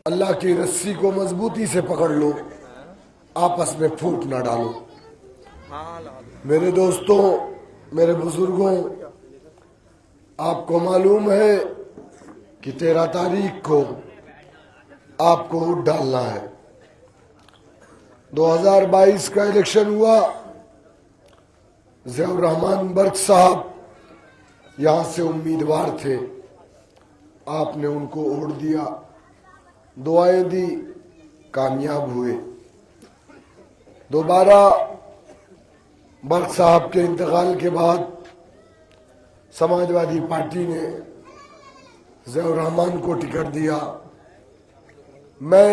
अल्लाह की रस्सी को मजबूती से पकड़ लो, आपस में फूट ना डालो। मेरे दोस्तों, मेरे बुजुर्गों, आपको मालूम है कि 13 तारीख को आपको वोट डालना है। 2022 का इलेक्शन हुआ, ज़ियाउर रहमान बर्क साहब यहां से उम्मीदवार थे, आपने उनको वोट दिया, दुआएं दी, कामयाब हुए। दोबारा बर्क साहब के इंतकाल के बाद समाजवादी पार्टी ने ज़ियाउर रहमान को टिकट दिया। मैं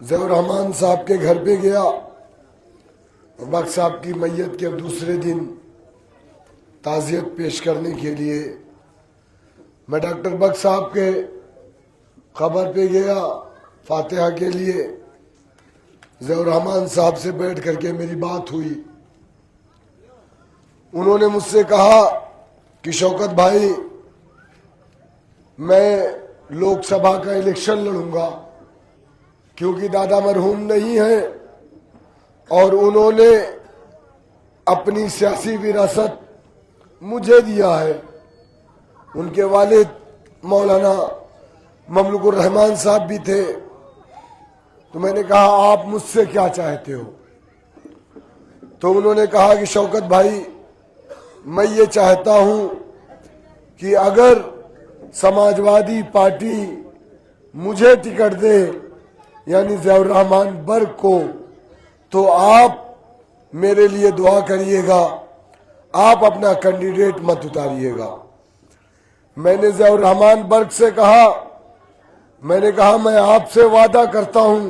ज़ियाउर रहमान साहब के घर पे गया और बर्क साहब की मैयत के दूसरे दिन ताज़ियत पेश करने के लिए मैं डॉक्टर बर्क साहब के खबर पे गया। फातिहा के लिए ज़ियाउर रहमान साहब से बैठ करके मेरी बात हुई। उन्होंने मुझसे कहा कि शौकत भाई, मैं लोकसभा का इलेक्शन लड़ूंगा क्योंकि दादा मरहूम नहीं है और उन्होंने अपनी सियासी विरासत मुझे दिया है। उनके वालिद मौलाना ममलुकुर रहमान साहब भी थे। तो मैंने कहा, आप मुझसे क्या चाहते हो? तो उन्होंने कहा कि शौकत भाई, मैं ये चाहता हूं कि अगर समाजवादी पार्टी मुझे टिकट दे, यानी ज़ियाउर रहमान बर्क को, तो आप मेरे लिए दुआ करिएगा, आप अपना कैंडिडेट मत उतारिएगा। मैंने ज़ियाउर रहमान बर्क से कहा, मैंने कहा मैं आपसे वादा करता हूं,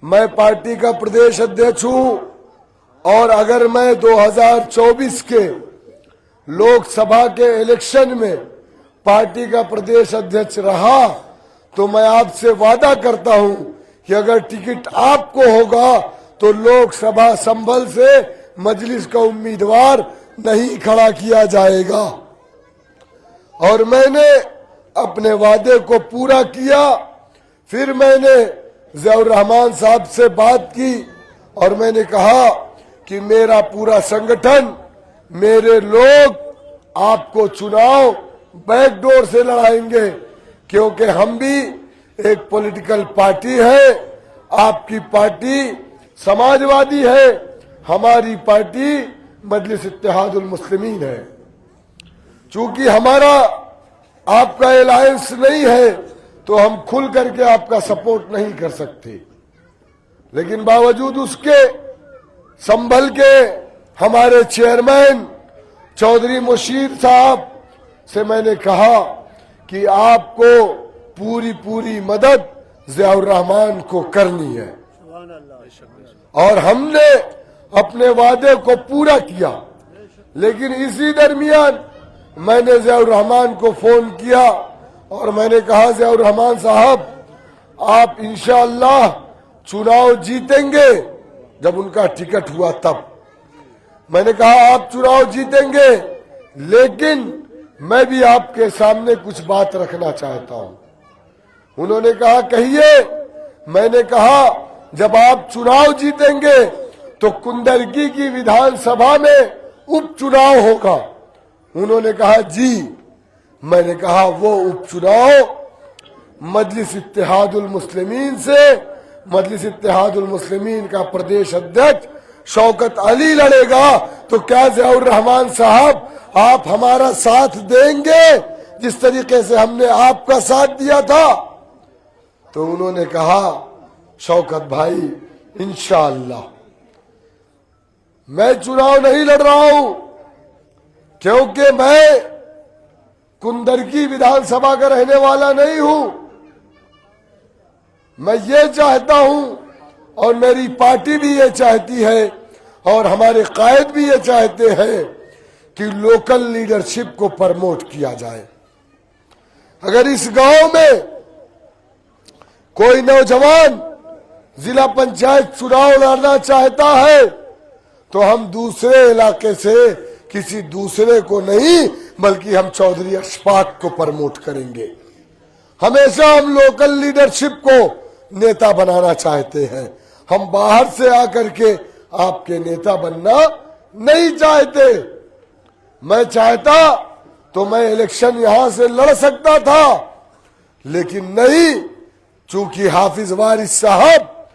मैं पार्टी का प्रदेश अध्यक्ष हूं और अगर मैं 2024 के लोकसभा के इलेक्शन में पार्टी का प्रदेश अध्यक्ष रहा तो मैं आपसे वादा करता हूं कि अगर टिकट आपको होगा तो लोकसभा संभल से मजलिस का उम्मीदवार नहीं खड़ा किया जाएगा। और मैंने अपने वादे को पूरा किया। फिर मैंने ज़ियाउर रहमान साहब से बात की और मैंने कहा कि मेरा पूरा संगठन, मेरे लोग आपको चुनाव बैकडोर से लड़ाएंगे क्योंकि हम भी एक पॉलिटिकल पार्टी है। आपकी पार्टी समाजवादी है, हमारी पार्टी मजलिस इत्तेहादुल मुस्लिमीन है। चूंकि हमारा आपका अलायंस नहीं है तो हम खुल करके आपका सपोर्ट नहीं कर सकते, लेकिन बावजूद उसके संभल के हमारे चेयरमैन चौधरी मुशीर साहब से मैंने कहा कि आपको पूरी मदद ज़ियाउर रहमान को करनी है और हमने अपने वादे को पूरा किया। लेकिन इसी दरमियान मैंने ज़ियाउर रहमान को फोन किया और मैंने कहा, ज़ियाउर रहमान साहब, आप इंशाअल्लाह चुनाव जीतेंगे। जब उनका टिकट हुआ तब मैंने कहा, आप चुनाव जीतेंगे, लेकिन मैं भी आपके सामने कुछ बात रखना चाहता हूं। उन्होंने कहा, कहिए। मैंने कहा, जब आप चुनाव जीतेंगे तो कुंदरगी की विधानसभा में उपचुनाव होगा। उन्होंने कहा, जी। मैंने कहा, वो उपचुनाव मजलिस इत्तेहादुल मुस्लिमीन से मजलिस इत्तेहादुल मुस्लिमीन का प्रदेश अध्यक्ष शौकत अली लड़ेगा, तो क्या ज़ियाउर रहमान साहब आप हमारा साथ देंगे जिस तरीके से हमने आपका साथ दिया था? तो उन्होंने कहा, शौकत भाई, इंशाअल्लाह मैं चुनाव नहीं लड़ रहा हूं क्योंकि मैं कुंदरकी विधानसभा का रहने वाला नहीं हूं। मैं ये चाहता हूं और मेरी पार्टी भी ये चाहती है और हमारे कायद भी ये चाहते हैं कि लोकल लीडरशिप को प्रमोट किया जाए। अगर इस गांव में कोई नौजवान जिला पंचायत चुनाव लड़ना चाहता है तो हम दूसरे इलाके से किसी दूसरे को नहीं बल्कि हम चौधरी अशफाक को प्रमोट करेंगे। हमेशा हम लोकल लीडरशिप को नेता बनाना चाहते हैं, हम बाहर से आकर के आपके नेता बनना नहीं चाहते। मैं चाहता तो मैं इलेक्शन यहां से लड़ सकता था, लेकिन नहीं, चूंकि हाफिज वारिस साहब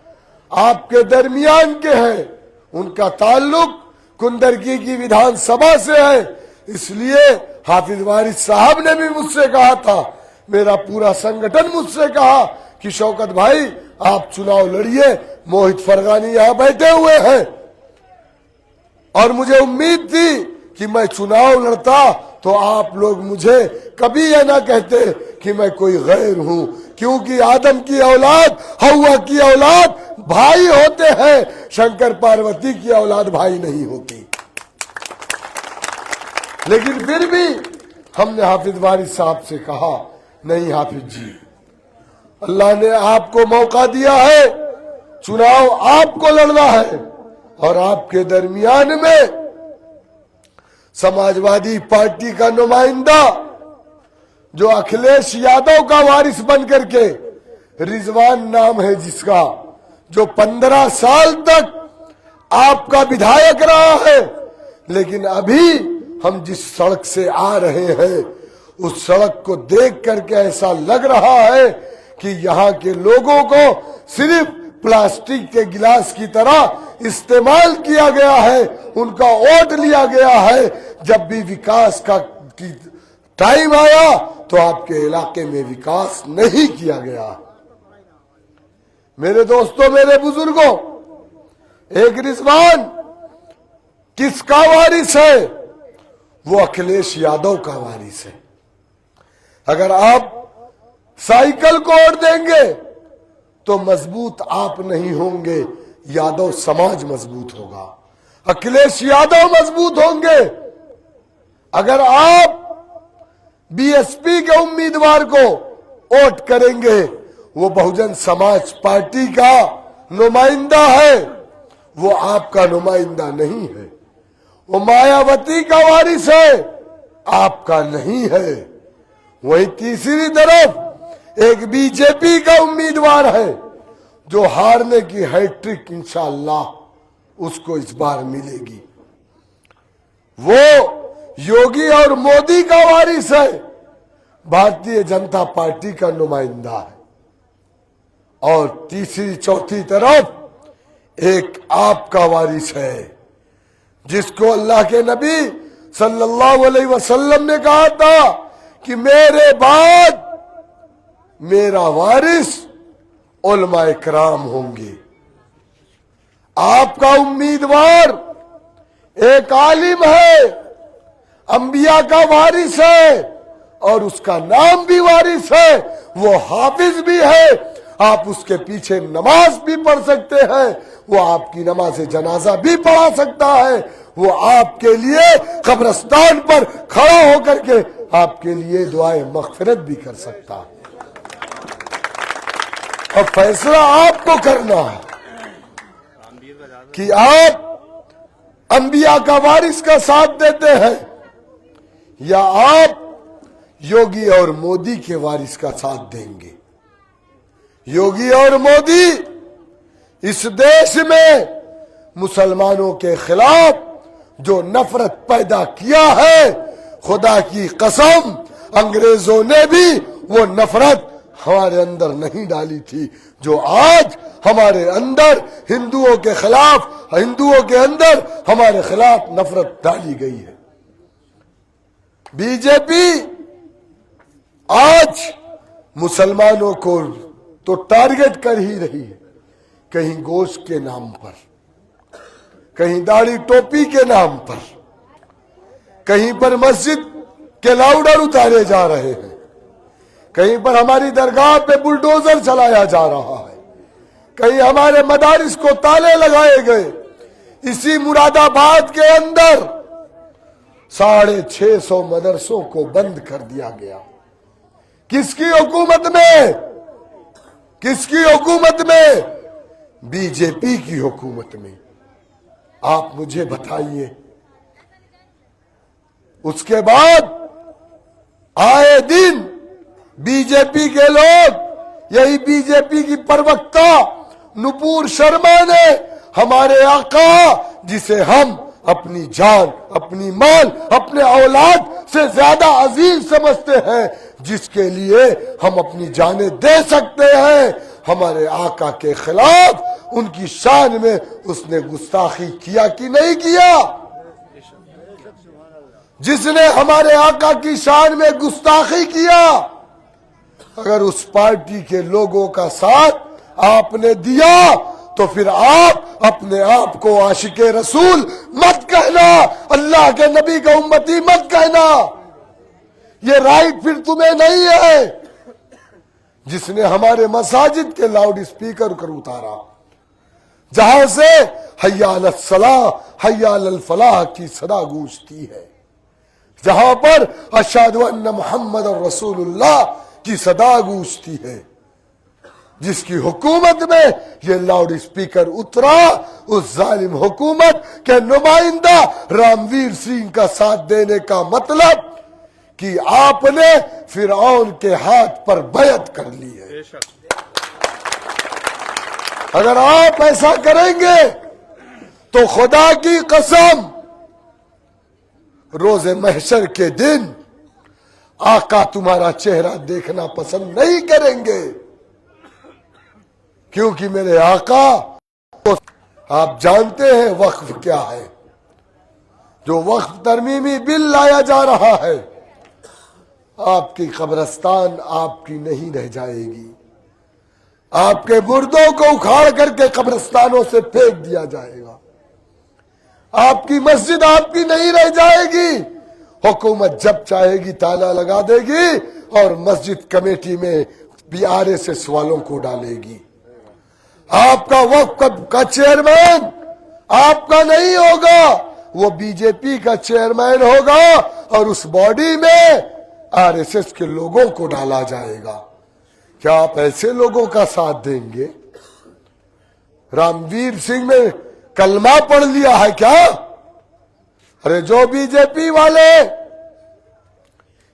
आपके दरमियान के हैं, उनका ताल्लुक कुंदरगी की विधानसभा से है, इसलिए हाफिज वारिस साहब ने भी मुझसे कहा था, मेरा पूरा संगठन मुझसे कहा कि शौकत भाई आप चुनाव लड़िए, मोहित फरगानी यहां बैठे हुए हैं। और मुझे उम्मीद थी कि मैं चुनाव लड़ता तो आप लोग मुझे कभी यह ना कहते कि मैं कोई गैर हूं, क्योंकि आदम की औलाद, हव्वा की औलाद भाई होते हैं, शंकर पार्वती की औलाद भाई नहीं होती। लेकिन फिर भी हमने हाफिज वारिस साहब से कहा, नहीं हाफिज जी, अल्लाह ने आपको मौका दिया है, चुनाव आपको लड़ना है, और आपके दरमियान में समाजवादी पार्टी का नुमाइंदा जो अखिलेश यादव का वारिस बन करके, रिजवान नाम है जिसका, जो 15 साल तक आपका विधायक रहा है, लेकिन अभी हम जिस सड़क से आ रहे हैं उस सड़क को देख करके ऐसा लग रहा है कि यहाँ के लोगों को सिर्फ प्लास्टिक के गिलास की तरह इस्तेमाल किया गया है, उनका वोट लिया गया है। जब भी विकास का टाइम आया तो आपके इलाके में विकास नहीं किया गया। मेरे दोस्तों, मेरे बुजुर्गों, एक रिजवान किसका वारिस है? वो अखिलेश यादव का वारिस है। अगर आप साइकिल को वोट देंगे तो मजबूत आप नहीं होंगे, यादव समाज मजबूत होगा, अखिलेश यादव मजबूत होंगे। अगर आप बीएसपी के उम्मीदवार को वोट करेंगे, वो बहुजन समाज पार्टी का नुमाइंदा है, वो आपका नुमाइंदा नहीं है। वो मायावती का वारिस है, आपका नहीं है। वहीं तीसरी तरफ एक बीजेपी का उम्मीदवार है जो हारने की हैट्रिक इंशाअल्लाह उसको इस बार मिलेगी। वो योगी और मोदी का वारिस है, भारतीय जनता पार्टी का नुमाइंदा है। और तीसरी चौथी तरफ एक आपका वारिस है, जिसको अल्लाह के नबी सल्लल्लाहु अलैहि वसल्लम ने कहा था कि मेरे बाद मेरा वारिस उलमाए कराम होंगे। आपका उम्मीदवार एक आलिम है, अंबिया का वारिस है, और उसका नाम भी वारिस है, वो हाफिज भी है। आप उसके पीछे नमाज भी पढ़ सकते हैं, वो आपकी नमाज जनाजा भी पढ़ा सकता है, वो आपके लिए कब्रिस्तान पर खड़ा होकर के आपके लिए दुआए मगफिरत भी कर सकता है। और फैसला आपको करना है कि आप अंबिया का वारिस का साथ देते हैं या आप योगी और मोदी के वारिस का साथ देंगे। योगी और मोदी इस देश में मुसलमानों के खिलाफ जो नफरत पैदा किया है, खुदा की कसम अंग्रेजों ने भी वो नफरत हमारे अंदर नहीं डाली थी जो आज हमारे अंदर हिंदुओं के खिलाफ, हिंदुओं के अंदर हमारे खिलाफ नफरत डाली गई है। बीजेपी आज मुसलमानों को तो टारगेट कर ही रही है, कहीं गोश्त के नाम पर, कहीं दाढ़ी टोपी के नाम पर, कहीं पर मस्जिद के लाउडर उतारे जा रहे हैं, कहीं पर हमारी दरगाह पे बुलडोजर चलाया जा रहा है, कहीं हमारे मदारिस को ताले लगाए गए। इसी मुरादाबाद के अंदर 650 मदरसों को बंद कर दिया गया। किसकी हुकूमत में? किसकी हुकूमत में? बीजेपी की हुकूमत में। आप मुझे बताइए। उसके बाद आए दिन बीजेपी के लोग, यही बीजेपी की प्रवक्ता नुपुर शर्मा ने हमारे आका, जिसे हम अपनी जान, अपनी माल, अपने औलाद से ज्यादा अजीज समझते हैं, जिसके लिए हम अपनी जानें दे सकते हैं, हमारे आका के खिलाफ उनकी शान में उसने गुस्ताखी किया कि नहीं किया? जिसने हमारे आका की शान में गुस्ताखी किया, अगर उस पार्टी के लोगों का साथ आपने दिया तो फिर आप अपने आप को आशिके रसूल मत कहना, अल्लाह के नबी का उम्मती मत कहना। ये राइट फिर तुम्हें नहीं है। जिसने हमारे मसाजिद के लाउड स्पीकर कर उतारा, जहां से हय्या अलल सलाह, हय्या अलल फलाह की सदा गूंजती है, जहां पर अशहदु अन्ना मुहम्मद रसूलुल्लाह की सदा गूंजती है, जिसकी हुकूमत में ये लाउड स्पीकर उतरा, उस जालिम हुकूमत के नुमाइंदा रामवीर सिंह का साथ देने का मतलब कि आपने फिरौन के हाथ पर बैत कर ली है। अगर आप ऐसा करेंगे तो खुदा की कसम, रोजे महशर के दिन आका तुम्हारा चेहरा देखना पसंद नहीं करेंगे, क्योंकि मेरे आका, आप जानते हैं वक्फ क्या है। जो वक्फ तरमीमी बिल लाया जा रहा है, आपकी कब्रिस्तान आपकी नहीं रह जाएगी, आपके मुर्दों को उखाड़ करके कब्रिस्तानों से फेंक दिया जाएगा, आपकी मस्जिद आपकी नहीं रह जाएगी। हुकूमत जब चाहेगी ताला लगा देगी और मस्जिद कमेटी में भी आरएसएस वालों को डालेगी। आपका वक्फ का चेयरमैन आपका नहीं होगा, वो बीजेपी का चेयरमैन होगा और उस बॉडी में आरएसएस के लोगों को डाला जाएगा। क्या आप ऐसे लोगों का साथ देंगे? रामवीर सिंह ने कलमा पढ़ लिया है क्या? अरे जो बीजेपी वाले,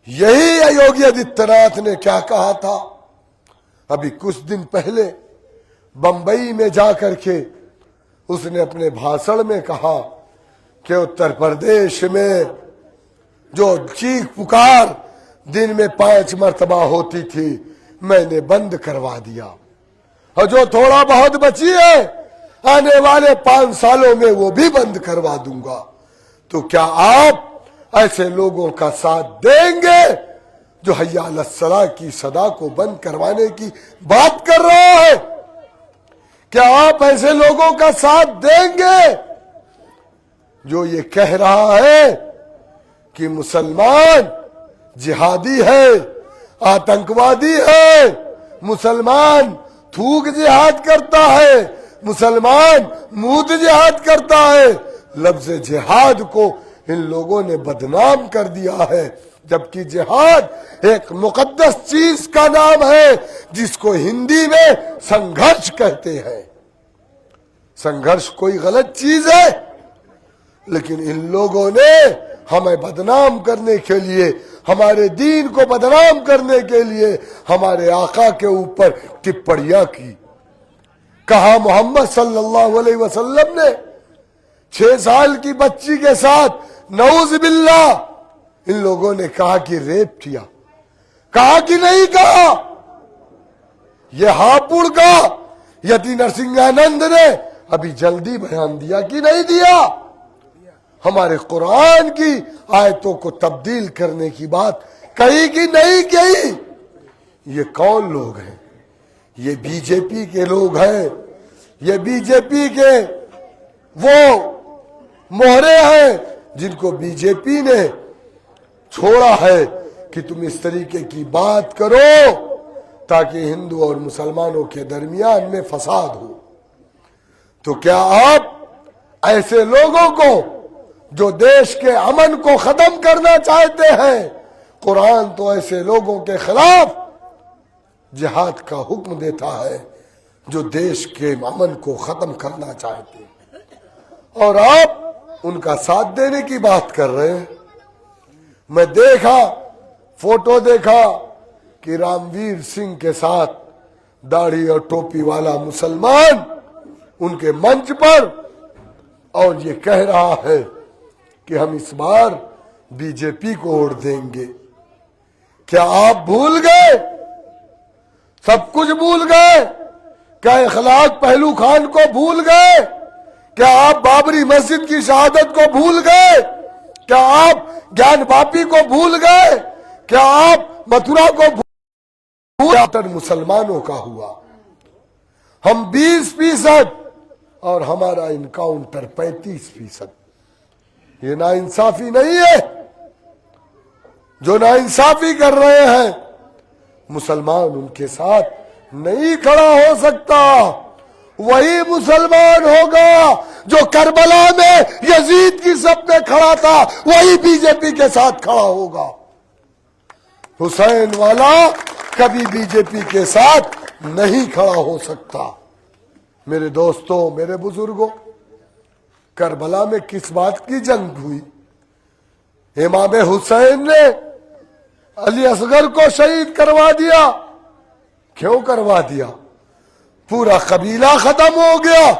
यही योगी आदित्यनाथ ने क्या कहा था अभी कुछ दिन पहले, बंबई में जाकर के उसने अपने भाषण में कहा कि उत्तर प्रदेश में जो चीख पुकार दिन में 5 मरतबा होती थी, मैंने बंद करवा दिया, और जो थोड़ा बहुत बची है आने वाले 5 सालों में वो भी बंद करवा दूंगा। तो क्या आप ऐसे लोगों का साथ देंगे जो हय्या अलल सलाह की सदा को बंद करवाने की बात कर रहा है? क्या आप ऐसे लोगों का साथ देंगे जो ये कह रहा है कि मुसलमान जिहादी है, आतंकवादी है, मुसलमान थूक जिहाद करता है, मुसलमान मूत जिहाद करता है? लफ्ज जिहाद को इन लोगों ने बदनाम कर दिया है, जबकि जिहाद एक मुकद्दस चीज का नाम है जिसको हिंदी में संघर्ष कहते हैं। संघर्ष कोई गलत चीज है, लेकिन इन लोगों ने हमें बदनाम करने के लिए, हमारे दीन को बदनाम करने के लिए हमारे आका के ऊपर टिप्पणियां की। कहा मोहम्मद सल्लल्लाहु अलैहि वसल्लम ने 6 साल की बच्ची के साथ नऊज़ बिल्लाह, इन लोगों ने कहा कि रेप किया। कहा कि नहीं कहा? यह हापुड़ का यति नरसिंहानंद ने अभी जल्दी बयान दिया कि नहीं दिया? हमारे कुरान की आयतों को तब्दील करने की बात कही कि नहीं कही? ये कौन लोग हैं? ये बीजेपी के लोग हैं, ये बीजेपी के वो मोहरे हैं जिनको बीजेपी ने छोड़ा है कि तुम इस तरीके की बात करो ताकि हिंदू और मुसलमानों के दरमियान में फसाद हो। तो क्या आप ऐसे लोगों को जो देश के अमन को खत्म करना चाहते हैं, कुरान तो ऐसे लोगों के खिलाफ जिहाद का हुक्म देता है जो देश के अमन को खत्म करना चाहते हैं, और आप उनका साथ देने की बात कर रहे हैं। मैं देखा, फोटो देखा कि रामवीर सिंह के साथ दाढ़ी और टोपी वाला मुसलमान उनके मंच पर और ये कह रहा है कि हम इस बार बीजेपी को वोट देंगे। क्या आप भूल गए? सब कुछ भूल गए? क्या इखलाक पहलू खान को भूल गए? क्या आप बाबरी मस्जिद की शहादत को भूल गए? क्या आप ज्ञान वापी को भूल गए? क्या आप मथुरा को भूल? मुसलमानों का हुआ, हम 20% और हमारा इनकाउंटर 35%। ये नाइंसाफी नहीं है? जो नाइंसाफी कर रहे हैं मुसलमान उनके साथ नहीं खड़ा हो सकता। वही मुसलमान होगा जो करबला में यजीद की सब में खड़ा था, वही बीजेपी के साथ खड़ा होगा। हुसैन वाला कभी बीजेपी के साथ नहीं खड़ा हो सकता। मेरे दोस्तों, मेरे बुजुर्गों, करबला में किस बात की जंग हुई? इमाम हुसैन ने अली असगर को शहीद करवा दिया। क्यों करवा दिया? पूरा कबीला खत्म हो गया।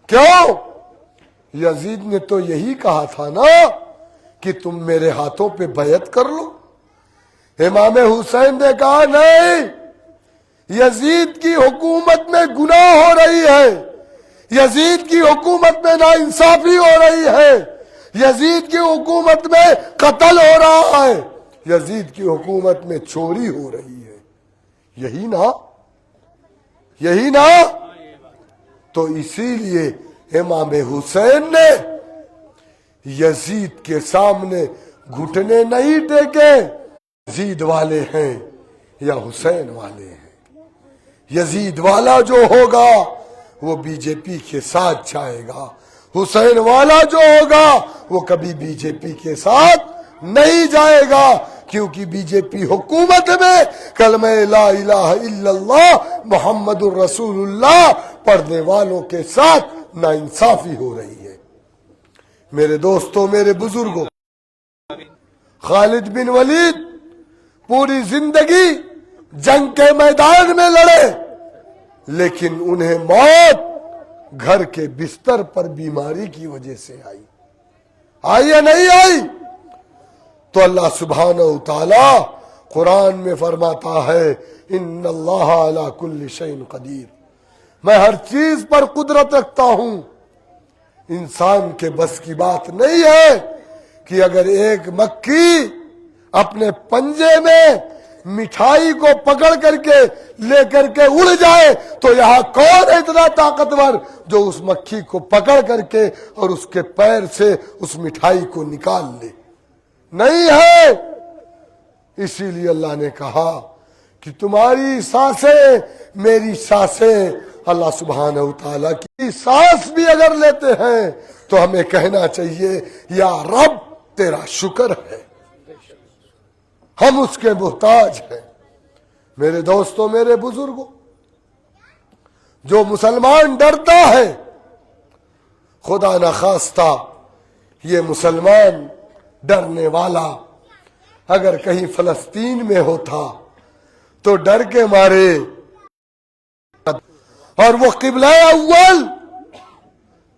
क्यों? यजीद ने तो यही कहा था ना कि तुम मेरे हाथों पे बैयत कर लो। इमाम हुसैन ने कहा नहीं, यजीद की हुकूमत में गुनाह हो रही है, यजीद की हुकूमत में नाइंसाफी हो रही है, यजीद की हुकूमत में कत्ल हो रहा है, यजीद की हुकूमत में चोरी हो रही है। यही ना, यही ना? तो इसीलिए इमाम हुसैन ने यजीद के सामने घुटने नहीं टेके। यजीद वाले हैं या हुसैन वाले हैं? यजीद वाला जो होगा वो बीजेपी के साथ जाएगा, हुसैन वाला जो होगा वो कभी बीजेपी के साथ नहीं जाएगा। क्योंकि बीजेपी हुकूमत में कलमे ला इलाहा इल्लल्लाह मुहम्मदुर रसूलुल्लाह पढ़ने वालों के साथ नाइंसाफी हो रही है। मेरे दोस्तों, मेरे बुजुर्गों, खालिद बिन वलीद पूरी जिंदगी जंग के मैदान में लड़े, लेकिन उन्हें मौत घर के बिस्तर पर बीमारी की वजह से आई। आई या नहीं आई? तो अल्लाह सुब्हानहू तआला कुरान में फरमाता है, इन्नल्लाह अला कुल्ली शैइन कदीर, मैं हर चीज पर कुदरत रखता हूं। इंसान के बस की बात नहीं है कि अगर एक मक्खी अपने पंजे में मिठाई को पकड़ करके लेकर के उड़ जाए तो यहां कौन है इतना ताकतवर जो उस मक्खी को पकड़ करके और उसके पैर से उस मिठाई को निकाल ले? नहीं है। इसीलिए अल्लाह ने कहा कि तुम्हारी सांसें मेरी सांसें, अल्लाह सुब्हानहू तआला की सांस भी अगर लेते हैं तो हमें कहना चाहिए या रब तेरा शुक्र है, हम उसके मोहताज हैं। मेरे दोस्तों, मेरे बुजुर्गों, जो मुसलमान डरता है, खुदा न खास्ता ये मुसलमान डरने वाला अगर कहीं फलस्तीन में होता तो डर के मारे, और वो किबला अव्वल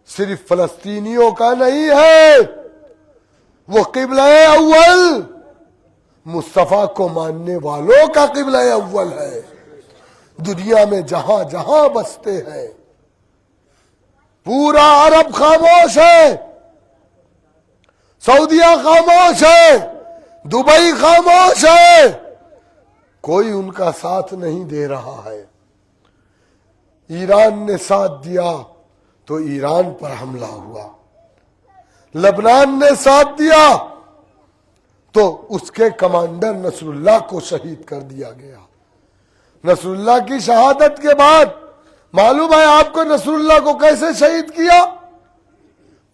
सिर्फ फलस्तीनियों का नहीं है, वो किबला अव्वल मुस्तफा को मानने वालों का किबला अव्वल है। दुनिया में जहां जहां बसते हैं पूरा अरब खामोश है, सऊदिया खामोश है, दुबई खामोश है, कोई उनका साथ नहीं दे रहा है। ईरान ने साथ दिया तो ईरान पर हमला हुआ, लेबनान ने साथ दिया तो उसके कमांडर नसरुल्लाह को शहीद कर दिया गया। नसरुल्लाह की शहादत के बाद मालूम है आपको नसरुल्लाह को कैसे शहीद किया?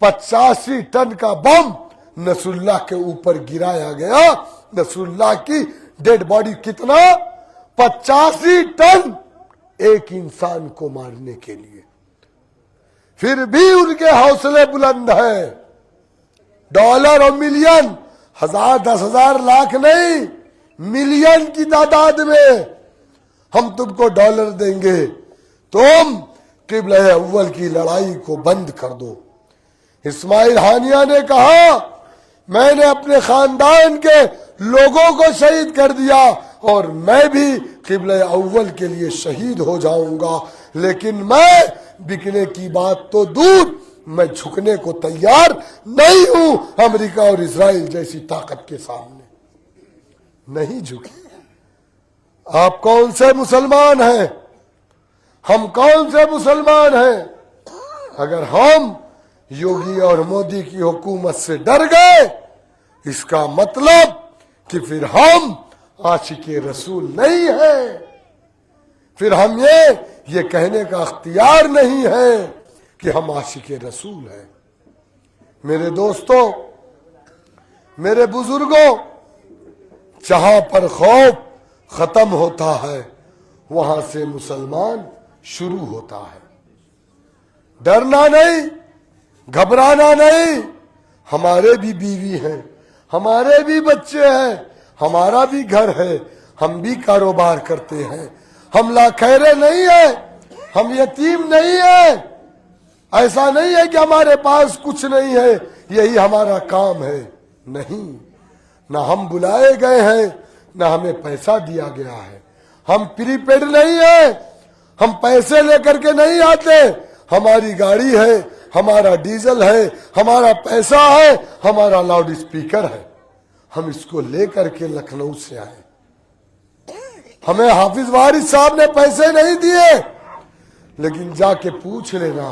85 टन का बम नसरुल्लाह के ऊपर गिराया गया। नसरुल्लाह की डेड बॉडी कितना? 85 टन एक इंसान को मारने के लिए। फिर भी उनके हौसले बुलंद हैं। डॉलर और मिलियन, हजार, 10,000, लाख नहीं, मिलियन की तादाद में हम तुमको डॉलर देंगे, तुम किबला अव्वल की लड़ाई को बंद कर दो। इस्माइल हानिया ने कहा, मैंने अपने खानदान के लोगों को शहीद कर दिया और मैं भी किबला अव्वल के लिए शहीद हो जाऊंगा, लेकिन मैं बिकने की बात तो दूर, मैं झुकने को तैयार नहीं हूं अमेरिका और इजराइल जैसी ताकत के सामने। नहीं झुके। आप कौन से मुसलमान हैं? हम कौन से मुसलमान हैं? अगर हम योगी और मोदी की हुकूमत से डर गए, इसका मतलब कि फिर हम आशिके रसूल नहीं है, फिर हम ये कहने का अख्तियार नहीं है कि हम आशिके रसूल हैं। मेरे दोस्तों, मेरे बुजुर्गों, जहां पर खौफ खत्म होता है वहां से मुसलमान शुरू होता है। डरना नहीं, घबराना नहीं। हमारे भी बीवी हैं, हमारे भी बच्चे हैं, हमारा भी घर है, हम भी कारोबार करते हैं। हम लाखैरे नहीं है, हम यतीम नहीं है। ऐसा नहीं है कि हमारे पास कुछ नहीं है, यही हमारा काम है। नहीं, ना हम बुलाए गए हैं, ना हमें पैसा दिया गया है। हम प्रीपेड नहीं है, हम पैसे लेकर के नहीं आते। हमारी गाड़ी है, हमारा डीजल है, हमारा पैसा है, हमारा लाउड स्पीकर है। हम इसको लेकर के लखनऊ से आए। हमें हाफिज वारिस साहब ने पैसे नहीं दिए, लेकिन जाके पूछ लेना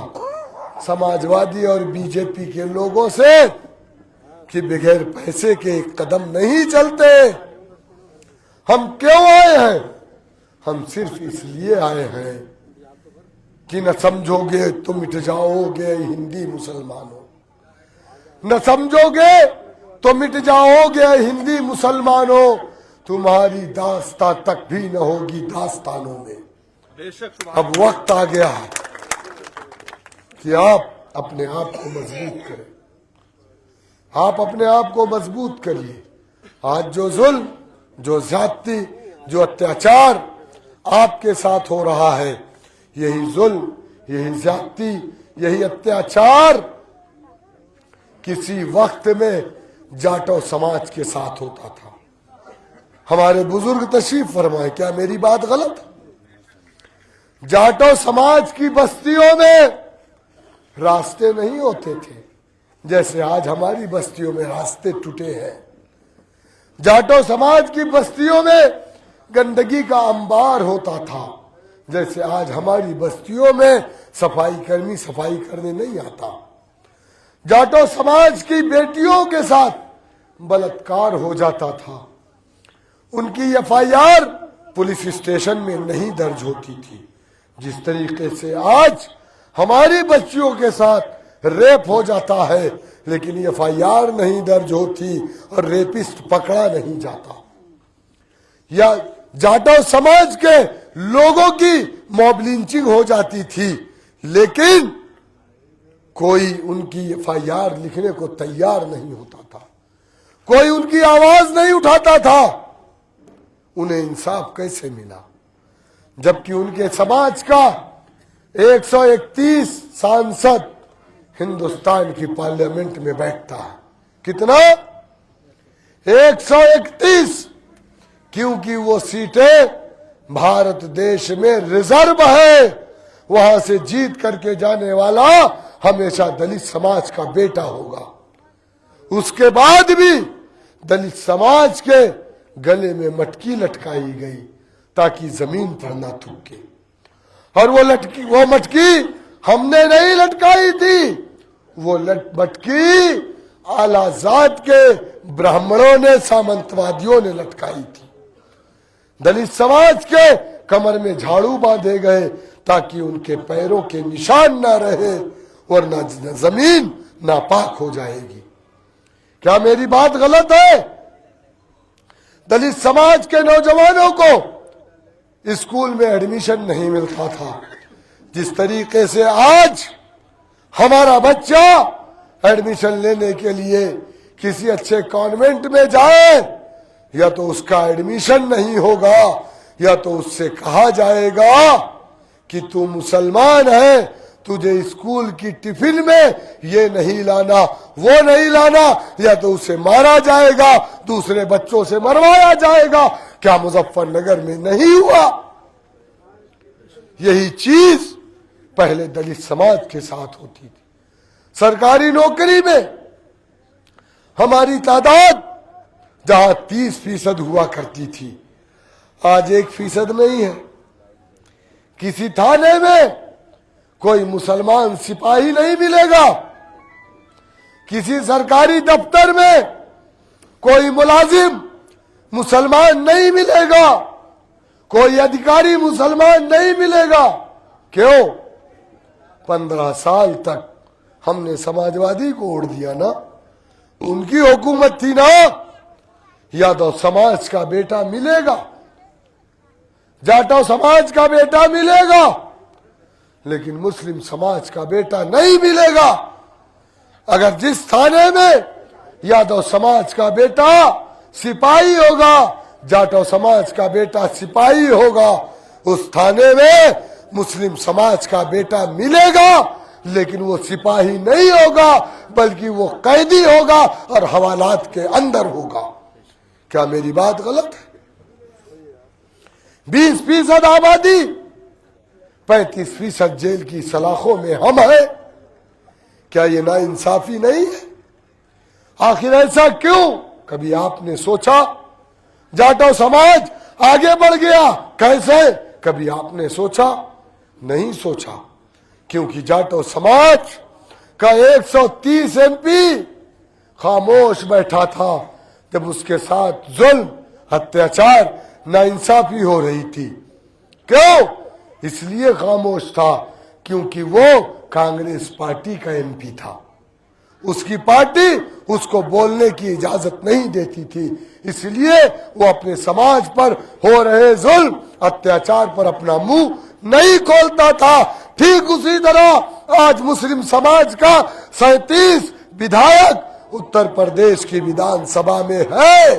समाजवादी और बीजेपी के लोगों से कि बगैर पैसे के एक कदम नहीं चलते। हम क्यों आए हैं? हम सिर्फ इसलिए आए हैं कि न समझोगे तो मिट जाओगे हिंदी मुसलमानों, न समझोगे तो मिट जाओगे हिंदी मुसलमानों, तुम्हारी दास्तां तक भी न होगी दास्तानों में। अब वक्त आ गया है कि आप अपने आप को मजबूत करें। आप अपने आप को मजबूत करिए। आज जो जुल्म, जो ज्यादती, जो अत्याचार आपके साथ हो रहा है, यही जुल्म, यही ज्यादती, यही अत्याचार किसी वक्त में जाटो समाज के साथ होता था। हमारे बुजुर्ग तशरीफ फरमाए, क्या मेरी बात गलत है? जाटो समाज की बस्तियों में रास्ते नहीं होते थे जैसे आज हमारी बस्तियों में रास्ते टूटे हैं। जाटो समाज की बस्तियों में गंदगी का अंबार होता था जैसे आज हमारी बस्तियों में सफाई कर्मी सफाई करने नहीं आता। जाटो समाज की बेटियों के साथ बलात्कार हो जाता था, उनकी एफआईआर पुलिस स्टेशन में नहीं दर्ज होती थी। जिस तरीके से आज हमारी बच्चियों के साथ रेप हो जाता है, लेकिन एफआईआर नहीं दर्ज होती और रेपिस्ट पकड़ा नहीं जाता। या जाटो समाज के लोगों की मॉब लिंचिंग हो जाती थी, लेकिन कोई उनकी एफआईआर लिखने को तैयार नहीं होता था, कोई उनकी आवाज नहीं उठाता था। उन्हें इंसाफ कैसे मिला? जबकि उनके समाज का 131 सांसद हिंदुस्तान की पार्लियामेंट में बैठता है। कितना? 131, क्योंकि वो सीटें भारत देश में रिजर्व है। वहां से जीत करके जाने वाला हमेशा दलित समाज का बेटा होगा। उसके बाद भी दलित समाज के गले में मटकी लटकाई गई ताकि जमीन पर ना थूके। और वो मटकी हमने नहीं लटकाई थी, वो मटकी आला जात के ब्राह्मणों ने, सामंतवादियों ने लटकाई थी। दलित समाज के कमर में झाड़ू बांधे गए ताकि उनके पैरों के निशान ना रहे, वरना जमीन नापाक हो जाएगी। क्या मेरी बात गलत है? दलित समाज के नौजवानों को स्कूल में एडमिशन नहीं मिलता था। जिस तरीके से आज हमारा बच्चा एडमिशन लेने के लिए किसी अच्छे कॉन्वेंट में जाए या तो उसका एडमिशन नहीं होगा, या तो उससे कहा जाएगा कि तू मुसलमान है, तुझे स्कूल की टिफिन में ये नहीं लाना, वो नहीं लाना, या तो उसे मारा जाएगा, दूसरे बच्चों से मरवाया जाएगा। क्या मुजफ्फरनगर में नहीं हुआ? यही चीज पहले दलित समाज के साथ होती थी। सरकारी नौकरी में हमारी तादाद जहां 30% हुआ करती थी, आज 1% नहीं है। किसी थाने में कोई मुसलमान सिपाही नहीं मिलेगा, किसी सरकारी दफ्तर में कोई मुलाजिम मुसलमान नहीं मिलेगा, कोई अधिकारी मुसलमान नहीं मिलेगा। क्यों? 15 साल तक हमने समाजवादी को ओढ़ दिया ना, उनकी हुकूमत थी ना। यादव समाज का बेटा मिलेगा, जाटव समाज का बेटा मिलेगा, लेकिन मुस्लिम समाज का बेटा नहीं मिलेगा। अगर जिस थाने में यादव समाज का बेटा सिपाही होगा, जाटव समाज का बेटा सिपाही होगा, उस थाने में मुस्लिम समाज का बेटा मिलेगा, लेकिन वो सिपाही नहीं होगा, बल्कि वो कैदी होगा और हवालात के अंदर होगा। क्या मेरी बात गलत है? 20% आबादी, 35% जेल की सलाखों में हम हैं। क्या ये नाइंसाफी नहीं है? आखिर ऐसा क्यों? कभी आपने सोचा? जाटव समाज आगे बढ़ गया, कैसे? कभी आपने सोचा? नहीं सोचा, क्योंकि जाटव समाज का 130 MP खामोश बैठा था जब उसके साथ जुल्म, अत्याचार, नाइंसाफी हो रही थी। क्यों? इसलिए खामोश था क्योंकि वो कांग्रेस पार्टी का MP था। उसकी पार्टी उसको बोलने की इजाजत नहीं देती थी, इसलिए वो अपने समाज पर हो रहे जुल्म, अत्याचार पर अपना मुंह नहीं खोलता था। ठीक उसी तरह आज मुस्लिम समाज का 37 विधायक उत्तर प्रदेश की विधानसभा में है,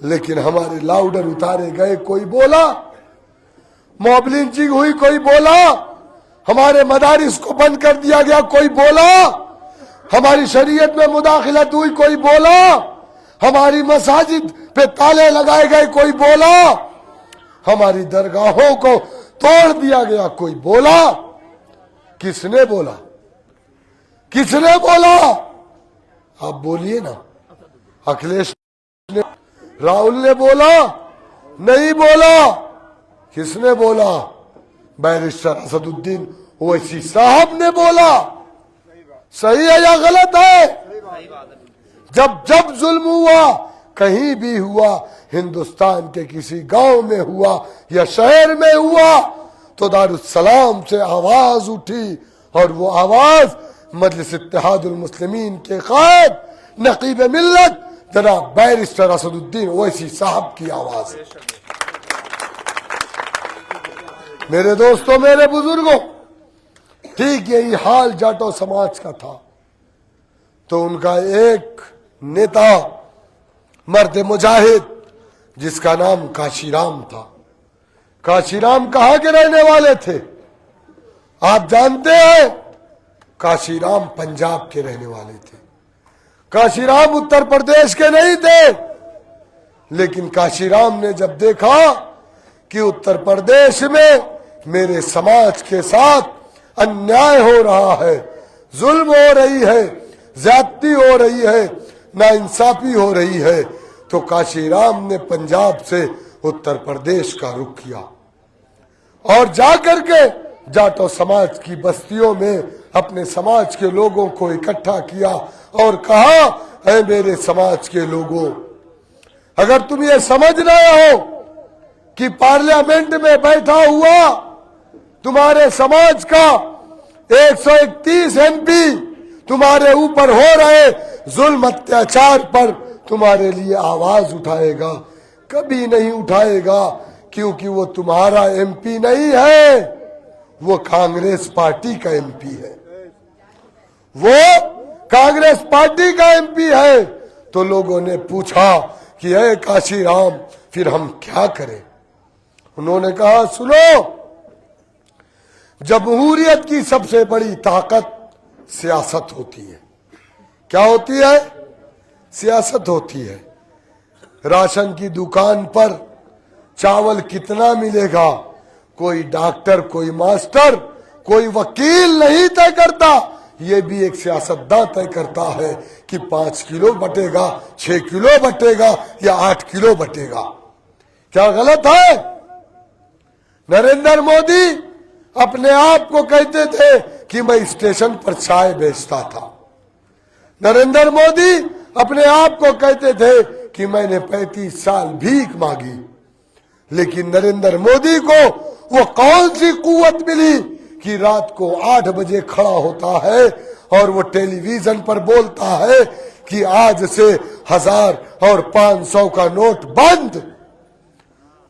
लेकिन हमारे लाउडर उतारे गए, कोई बोला? मॉब लिंचिंग हुई, कोई बोला? हमारे मदारिस को बंद कर दिया गया, कोई बोला? हमारी शरीयत में मुदाखिलत हुई, कोई बोला? हमारी मसाजिद पे ताले लगाए गए, कोई बोला? हमारी दरगाहों को तोड़ दिया गया, कोई बोला? किसने बोला? किसने बोला? आप बोलिए ना। अखिलेश ने, राहुल ने बोला? नहीं बोला। किसने बोला? बैरिस्टर असदुद्दीन ओवैसी साहब ने बोला। सही है या गलत है? जब जब जुल्म हुआ, कहीं भी हुआ, हिंदुस्तान के किसी गांव में हुआ या शहर में हुआ, तो दारुस्सलाम से आवाज उठी, और वो आवाज मजलिस इत्तेहादुल मुस्लिमीन के कायद नकीब मिल्लत जनाब बैरिस्टर असदुद्दीन ओवैसी साहब की आवाज है। मेरे दोस्तों, मेरे बुजुर्गों, ठीक यही हाल जाटव समाज का था। तो उनका एक नेता, मर्द मुजाहिद, जिसका नाम काशीराम था। काशीराम कहां के रहने वाले थे? आप जानते हैं? काशीराम पंजाब के रहने वाले थे। काशीराम उत्तर प्रदेश के नहीं थे, लेकिन काशीराम ने जब देखा कि उत्तर प्रदेश में मेरे समाज के साथ अन्याय हो रहा है, जुल्म हो रही है, ज्यादती हो रही है, नाइंसाफी हो रही है, तो काशीराम ने पंजाब से उत्तर प्रदेश का रुख किया और जाकर के जाटव समाज की बस्तियों में अपने समाज के लोगों को इकट्ठा किया और कहा, ऐ मेरे समाज के लोगों, अगर तुम ये समझ रहे हो कि पार्लियामेंट में बैठा हुआ तुम्हारे समाज का 131 MP तुम्हारे ऊपर हो रहे जुल्म अत्याचार पर तुम्हारे लिए आवाज उठाएगा, कभी नहीं उठाएगा, क्योंकि वो तुम्हारा MP नहीं है, वो कांग्रेस पार्टी का MP है। वो कांग्रेस पार्टी का MP है। तो लोगों ने पूछा कि ऐ काशी राम फिर हम क्या करें। उन्होंने कहा सुनो, जमहूरियत की सबसे बड़ी ताकत सियासत होती है। क्या होती है? सियासत होती है। राशन की दुकान पर चावल कितना मिलेगा कोई डॉक्टर, कोई मास्टर, कोई वकील नहीं तय करता, ये भी एक सियासतदान तय करता है कि 5 किलो बटेगा, 6 किलो बटेगा या 8 किलो बटेगा। क्या गलत है? नरेंद्र मोदी अपने आप को कहते थे कि मैं स्टेशन पर चाय बेचता था। नरेंद्र मोदी अपने आप को कहते थे कि मैंने 35 साल भीख मांगी। लेकिन नरेंद्र मोदी को वो कौन सी कुव्वत मिली कि रात को 8 बजे खड़ा होता है और वो टेलीविजन पर बोलता है कि आज से 1000 और 500 का नोट बंद।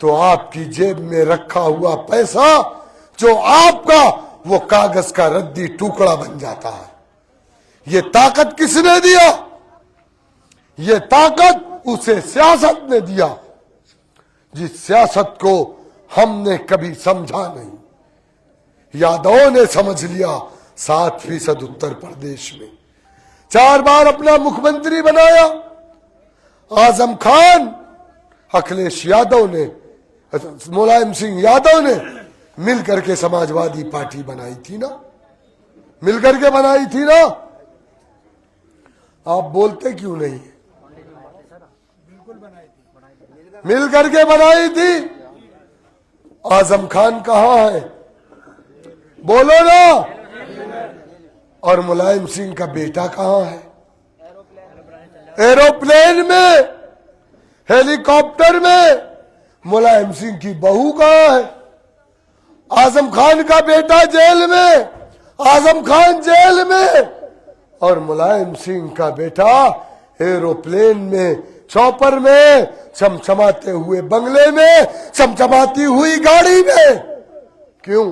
तो आपकी जेब में रखा हुआ पैसा जो आपका, वो कागज का रद्दी टुकड़ा बन जाता है। ये ताकत किसने दिया? ये ताकत उसे सियासत ने दिया, जिस सियासत को हमने कभी समझा नहीं। यादवों ने समझ लिया। 7% उत्तर प्रदेश में 4 बार अपना मुख्यमंत्री बनाया। आजम खान, अखिलेश यादव ने, मुलायम सिंह यादव ने मिलकर के समाजवादी पार्टी बनाई थी ना, मिलकर के बनाई थी ना। आप बोलते क्यों नहीं? मिलकर के बनाई थी। आजम खान कहां है? बोलो ना। और मुलायम सिंह का बेटा कहां है? एरोप्लेन में, हेलीकॉप्टर में। मुलायम सिंह की बहू कहां है? आजम खान का बेटा जेल में, आजम खान जेल में, और मुलायम सिंह का बेटा एरोप्लेन में, चौपर में, चमचमाते हुए बंगले में, चमचमाती हुई गाड़ी में। क्यों?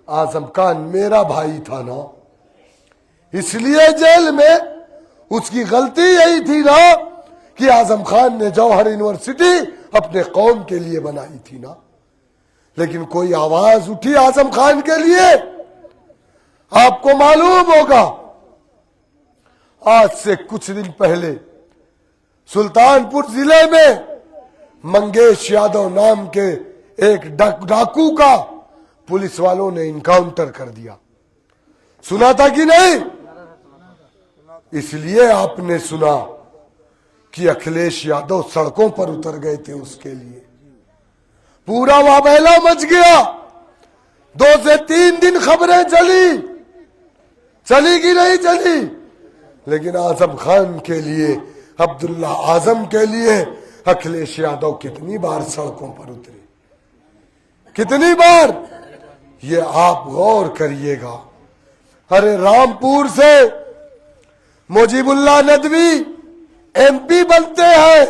आजम खान मेरा भाई था ना, इसलिए जेल में। उसकी गलती यही थी ना कि आजम खान ने जौहर यूनिवर्सिटी अपने कौम के लिए बनाई थी ना। लेकिन कोई आवाज उठी आजम खान के लिए? आपको मालूम होगा, आज से कुछ दिन पहले सुल्तानपुर जिले में मंगेश यादव नाम के एक डाकू का पुलिस वालों ने इनकाउंटर कर दिया। सुना था कि नहीं? इसलिए आपने सुना कि अखिलेश यादव सड़कों पर उतर गए थे उसके लिए। पूरा वाबेला मच गया। 2 से 3 दिन खबरें चली कि नहीं चली? लेकिन आजम खान के लिए, अब्दुल्ला आजम के लिए अखिलेश यादव कितनी बार सड़कों पर उतरे, कितनी बार? ये आप गौर करिएगा। अरे रामपुर से मुजीबुल्लाह नदवी MP बनते हैं,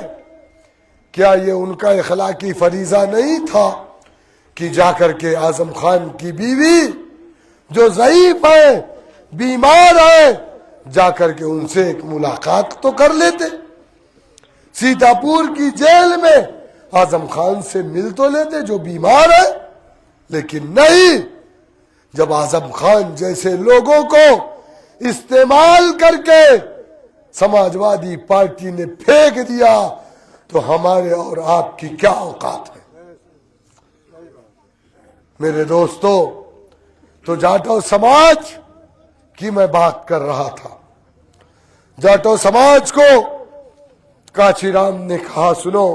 क्या ये उनका इखलाकी फरीजा नहीं था कि जाकर के आजम खान की बीवी जो ज़ईफ है, बीमार है, जाकर के उनसे एक मुलाकात तो कर लेते। सीतापुर की जेल में आजम खान से मिल तो लेते जो बीमार है। लेकिन नहीं, जब आजम खान जैसे लोगों को इस्तेमाल करके समाजवादी पार्टी ने फेंक दिया तो हमारे और आपकी क्या औकात है? मेरे दोस्तों, तो जाटो समाज की मैं बात कर रहा था। जाटो समाज को काशीराम ने कहा सुनो,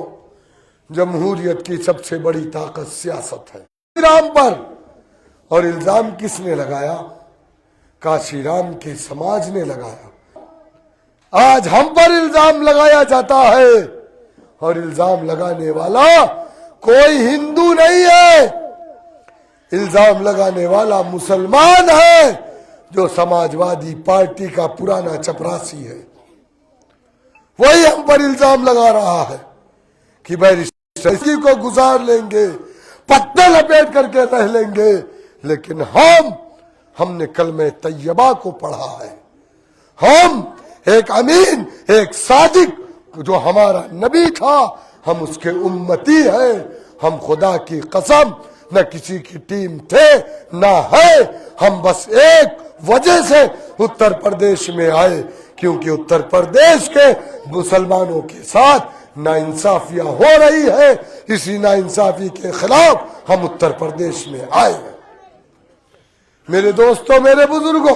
जमहूरियत की सबसे बड़ी ताकत सियासत है। काशीराम पर, और इल्जाम किसने लगाया? काशीराम के समाज ने लगाया। आज हम पर इल्जाम लगाया जाता है, और इल्जाम लगाने वाला कोई हिंदू नहीं है, इल्जाम लगाने वाला मुसलमान है जो समाजवादी पार्टी का पुराना चपरासी है। वही हम पर इल्जाम लगा रहा है कि भाई इसी को गुजार लेंगे, पत्ते लपेट करके रह लेंगे। लेकिन हमने कलमे तैयबा को पढ़ा है। हम एक अमीन, एक सादिक जो हमारा नबी था, हम उसके उम्मती हैं। हम खुदा की कसम न किसी की टीम थे ना है, हम बस एक वजह से उत्तर प्रदेश में आए, क्योंकि उत्तर प्रदेश के मुसलमानों के साथ नाइंसाफियां हो रही है। इसी नाइंसाफी के खिलाफ हम उत्तर प्रदेश में आए। मेरे दोस्तों, मेरे बुजुर्गों,